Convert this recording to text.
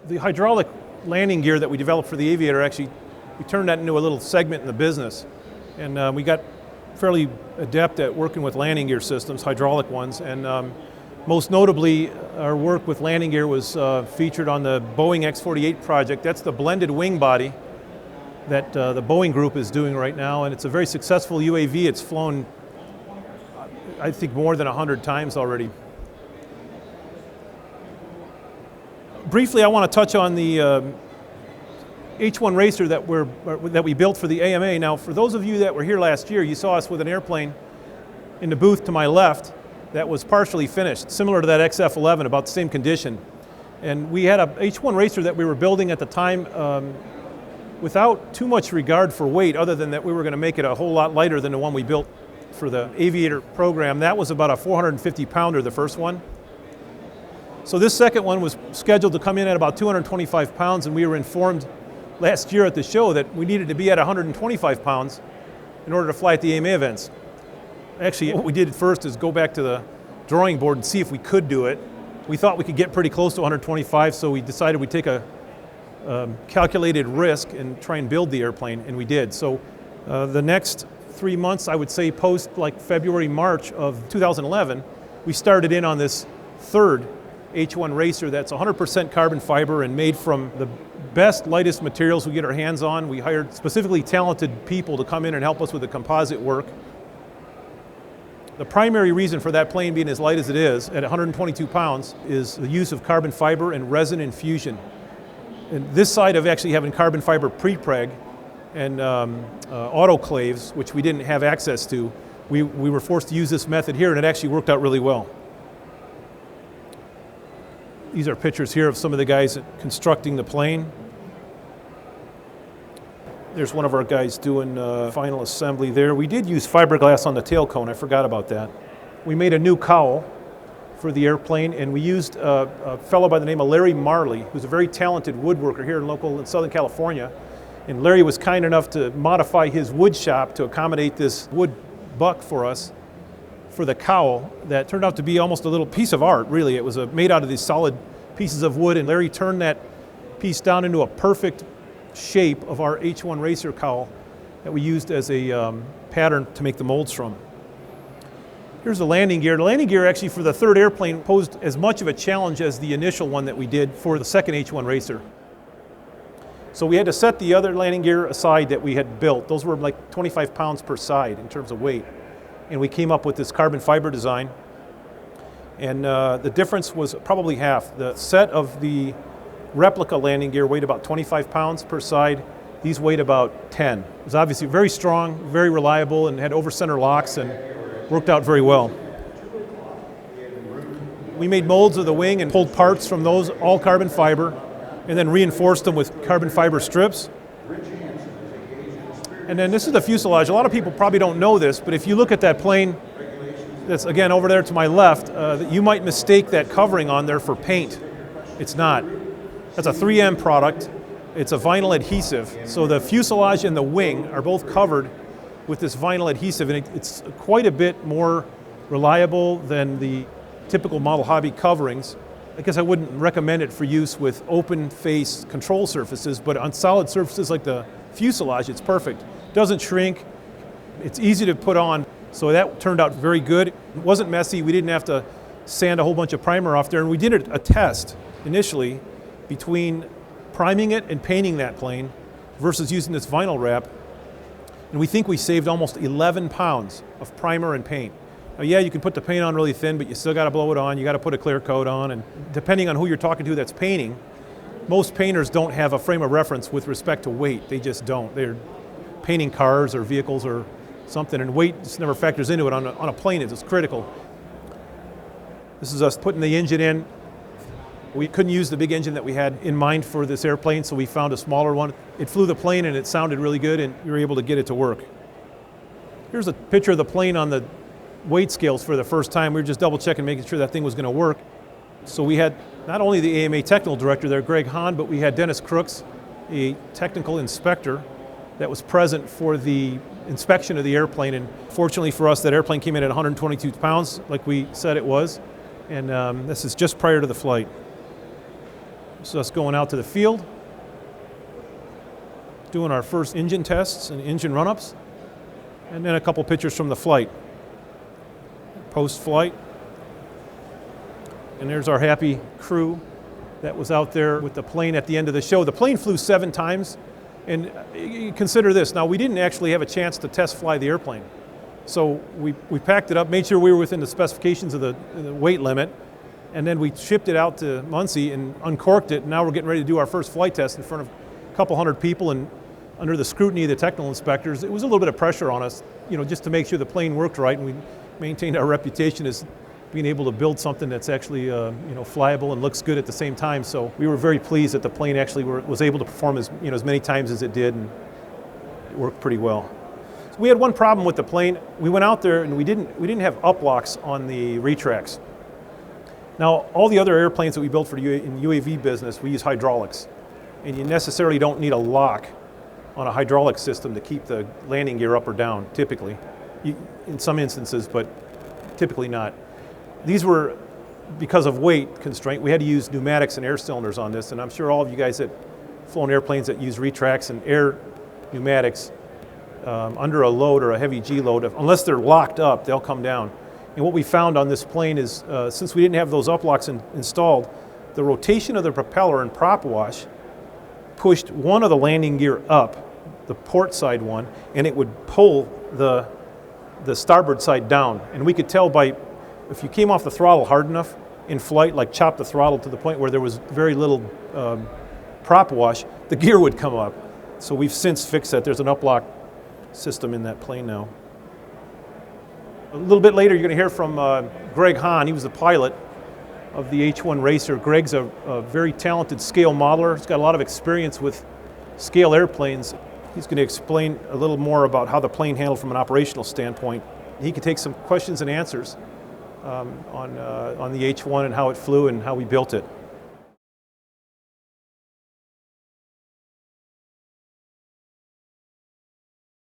The hydraulic landing gear that we developed for the Aviator, actually, we turned that into a little segment in the business. And we got fairly adept at working with landing gear systems, hydraulic ones. And most notably, our work with landing gear was featured on the Boeing X-48 project. That's the blended wing body that the Boeing group is doing right now. And it's a very successful UAV. It's flown, I think, more than 100 times already. Briefly, I want to touch on the H-1 racer that we built for the AMA. Now, for those of you that were here last year, you saw us with an airplane in the booth to my left that was partially finished, similar to that XF-11, about the same condition. And we had a H-1 racer that we were building at the time without too much regard for weight, other than that we were going to make it a whole lot lighter than the one we built for the Aviator program. That was about a 450 pounder, the first one. So this second one was scheduled to come in at about 225 pounds, and we were informed last year at the show that we needed to be at 125 pounds in order to fly at the AMA events. Actually, what we did first is go back to the drawing board and see if we could do it. We thought we could get pretty close to 125, so we decided we'd take a calculated risk and try and build the airplane, and we did. So the next 3 months, I would say post like February, March of 2011, we started in on this third H-1 racer that's 100% carbon fiber and made from the best, lightest materials we get our hands on. We hired specifically talented people to come in and help us with the composite work. The primary reason for that plane being as light as it is, at 122 pounds, is the use of carbon fiber and resin infusion. And this side of actually having carbon fiber pre-preg and autoclaves, which we didn't have access to, we were forced to use this method here, and it actually worked out really well. These are pictures here of some of the guys constructing the plane. There's one of our guys doing final assembly there. We did use fiberglass on the tail cone, I forgot about that. We made a new cowl for the airplane, and we used a fellow by the name of Larry Marley, who's a very talented woodworker here in Southern California. And Larry was kind enough to modify his wood shop to accommodate this wood buck for us for the cowl that turned out to be almost a little piece of art, really. It was made out of these solid pieces of wood, and Larry turned that piece down into a perfect shape of our H-1 racer cowl that we used as a pattern to make the molds from. Here's the landing gear. The landing gear actually for the third airplane posed as much of a challenge as the initial one that we did for the second H-1 racer. So we had to set the other landing gear aside that we had built. Those were like 25 pounds per side in terms of weight. And we came up with this carbon fiber design. And the difference was probably half. The set of the replica landing gear weighed about 25 pounds per side. These weighed about 10. It was obviously very strong, very reliable, and had over-center locks and worked out very well. We made molds of the wing and pulled parts from those, all carbon fiber, and then reinforced them with carbon fiber strips. And then this is the fuselage. A lot of people probably don't know this, but if you look at that plane that's, again, over there to my left, you might mistake that covering on there for paint. It's not. That's a 3M product. It's a vinyl adhesive. So the fuselage and the wing are both covered with this vinyl adhesive, and it's quite a bit more reliable than the typical model hobby coverings. I guess I wouldn't recommend it for use with open face control surfaces, but on solid surfaces like the fuselage, it's perfect. It doesn't shrink. It's easy to put on. So that turned out very good. It wasn't messy. We didn't have to sand a whole bunch of primer off there. And we did a test initially between priming it and painting that plane versus using this vinyl wrap. And we think we saved almost 11 pounds of primer and paint. Now, yeah, you can put the paint on really thin, but you still got to blow it on. You got to put a clear coat on. And depending on who you're talking to that's painting, most painters don't have a frame of reference with respect to weight. They just don't. They're painting cars or vehicles or something, and weight just never factors into it. On a plane, it's critical. This is us putting the engine in. We couldn't use the big engine that we had in mind for this airplane, so we found a smaller one. It flew the plane and it sounded really good, and we were able to get it to work. Here's a picture of the plane on the weight scales for the first time. We were just double checking, making sure that thing was going to work. So we had not only the AMA technical director there, Greg Hahn, but we had Dennis Crooks, a technical inspector that was present for the inspection of the airplane. And fortunately for us, that airplane came in at 122 pounds, like we said it was. And this is just prior to the flight. This is us going out to the field, doing our first engine tests and engine run-ups, and then a couple pictures from the flight. Post-flight. And there's our happy crew that was out there with the plane at the end of the show. The plane flew 7 times, and consider this. Now, we didn't actually have a chance to test fly the airplane. So we packed it up, made sure we were within the specifications of the weight limit, and then we shipped it out to Muncie and uncorked it. And now we're getting ready to do our first flight test in front of a couple hundred people and under the scrutiny of the technical inspectors. It was a little bit of pressure on us, just to make sure the plane worked right, and we maintained our reputation as being able to build something that's actually flyable and looks good at the same time. So we were very pleased that the plane actually was able to perform as many times as it did, and it worked pretty well. So we had one problem with the plane. We went out there and we didn't have uplocks on the retracts. Now, all the other airplanes that we built for in UAV business, we use hydraulics, and you necessarily don't need a lock on a hydraulic system to keep the landing gear up or down, typically. In some instances, but typically not. These were, because of weight constraint, we had to use pneumatics and air cylinders on this, and I'm sure all of you guys that flown airplanes that use retracts and air pneumatics under a load or a heavy G load, unless they're locked up, they'll come down. And what we found on this plane is, since we didn't have those uplocks installed, the rotation of the propeller and prop wash pushed one of the landing gear up, the port side one, and it would pull the starboard side down. And we could tell if you came off the throttle hard enough in flight, like chop the throttle to the point where there was very little prop wash, the gear would come up. So we've since fixed that. There's an uplock system in that plane now. A little bit later, you're going to hear from Greg Hahn. He was the pilot of the H-1 Racer. Greg's a very talented scale modeler. He's got a lot of experience with scale airplanes. He's going to explain a little more about how the plane handled from an operational standpoint. He can take some questions and answers on the H-1 and how it flew and how we built it.